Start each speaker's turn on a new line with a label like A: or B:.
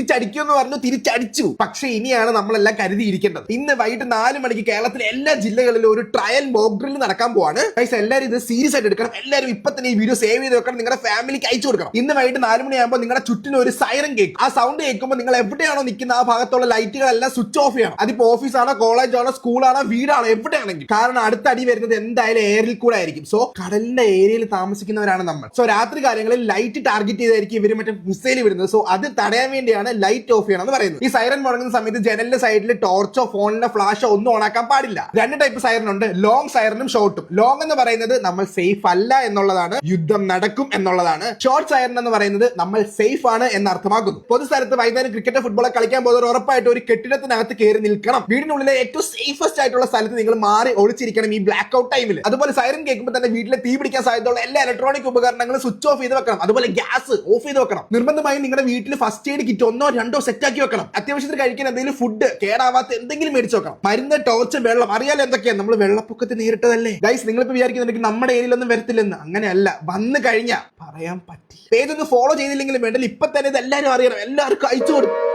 A: തിരിച്ചടിക്കുമെന്ന് പറഞ്ഞു, തിരിച്ചടിച്ചു. പക്ഷെ ഇനിയാണ് നമ്മളെല്ലാം കരുതിയിരിക്കേണ്ടത്. ഇന്ന് വൈകിട്ട് 4 മണിക്ക് കേരളത്തിലെ എല്ലാ ജില്ലകളിലും ഒരു ട്രയൽ മോക്ക് ഡ്രിൽ നടക്കാൻ പോവാണ്. എല്ലാവരും ഇത് സീരിയസ് ആയിട്ട് എടുക്കണം. എല്ലാവരും ഇപ്പൊ തന്നെ ഈ വീഡിയോ സേവ് ചെയ്ത് വെക്കണം, നിങ്ങളുടെ ഫാമിലിക്ക് അയച്ചു കൊടുക്കണം. ഇന്ന് വൈകിട്ട് 4 മണിയാകുമ്പോൾ നിങ്ങളുടെ ചുറ്റിനും ഒരു സൈറൻ കേൾക്കും. ആ സൗണ്ട് കേൾക്കുമ്പോൾ നിങ്ങൾ എവിടെയാണോ നിൽക്കുന്ന ആ ഭാഗത്തുള്ള ലൈറ്റുകളെല്ലാം സ്വിച്ച് ഓഫ് ചെയ്യണം. അതിപ്പോ ഓഫീസാണോ, കോളേജാണോ, സ്കൂളാണോ, വീടാണോ, എവിടെയാണെങ്കിൽ. കാരണം അടുത്ത അടി വരുന്നത് എന്തായാലും എയറിൽ കൂടെ ആയിരിക്കും. സോ കടലിന്റെ ഏരിയയിൽ താമസിക്കുന്നവരാണ് നമ്മൾ. സോ രാത്രി കാലങ്ങളിൽ ലൈറ്റ് ടാർഗറ്റ് ചെയ്തായിരിക്കും ഇവർ മറ്റേ മിസൈൽ വിടുന്നത്. സോ അത് തടയാൻ വേണ്ടിയാണ് ലൈറ്റ് ഓഫ് ചെയ്യണം എന്ന് പറയുന്നത്. ഈ സൈറൻ മുടങ്ങുന്ന സമയത്ത് ജനലിന്റെ സൈഡിൽ ടോർച്ചോ ഫോണിലെ ഫ്ലാഷോ ഒന്നും ഓണാക്കാൻ പാടില്ല. 2 ടൈപ്പ് സൈറൻ ഉണ്ട്, ലോങ് സൈറനും ഷോർട്ടും. ലോങ് എന്ന് പറയുന്നത് നമ്മൾ സേഫ് അല്ല എന്നുള്ളതാണ്, യുദ്ധം നടക്കും എന്നുള്ളതാണ്. ഷോർട്ട് സൈറൻ എന്ന് പറയുന്നത് നമ്മൾ സേഫ് ആണ് എന്ന് അർത്ഥമാക്കുന്നു. പൊതുസ്ഥലത്ത് വൈകുന്നേരം ക്രിക്കറ്റ്, ഫുട്ബോൾ കളിക്കാൻ പോകുന്നവർ ഉറപ്പായിട്ട് ഒരു കെട്ടിടത്തിനകത്ത് കയറി നിൽക്കണം. വീടിനുള്ളിലെ ഏറ്റവും സേഫസ്റ്റ് ആയിട്ടുള്ള സ്ഥലത്ത് നിങ്ങൾ മാറി ഒളിച്ചിരിക്കണം ഈ ബ്ലാക്ക് ഔട്ട് ടൈമിൽ. അതുപോലെ സൈറൻ കേൾക്കുമ്പോൾ തന്നെ വീട്ടിലെ തീ പിടിക്കാൻ സാധ്യതയുള്ള എല്ലാ ഇലക്ട്രോണിക് ഉപകരണങ്ങളും സ്വിച്ച് ഓഫ് ചെയ്ത് വെക്കണം. അതുപോലെ ഗ്യാസ് ഓഫ് ചെയ്ത് വെക്കണം. നിർബന്ധമായും നിങ്ങളുടെ വീട്ടിൽ first aid kit 1 or 2 set ആക്കി വെക്കണം. അത്യാവശ്യത്തിന് കഴിക്കാൻ എന്തെങ്കിലും ഫുഡ്, കേടാവാത്ത എന്തെങ്കിലും മേടിച്ചു വെക്കണം. മരുന്ന്, ടോർച്ച്, വെള്ളം, അറിയാലോ എന്തൊക്കെയാണ്. നമ്മൾ വെള്ളപ്പൊക്കത്തിൽ നേരിട്ടതല്ലേ ഗൈസ്. നിങ്ങളിപ്പോ വിചാരിക്കുന്നുണ്ടെങ്കിൽ നമ്മുടെ ഏരിയയിലൊന്നും വരത്തില്ലെന്ന്. അങ്ങനെയല്ല, വന്നു കഴിഞ്ഞാൽ പറയാൻ പറ്റി. പേജ് ഒന്ന് ഫോളോ ചെയ്തില്ലെങ്കിലും വേണ്ടല്ലോ, ഇപ്പൊ തന്നെ ഇത് എല്ലാവരും അറിയണം, എല്ലാവർക്കും അയച്ചു കൊടുക്കും.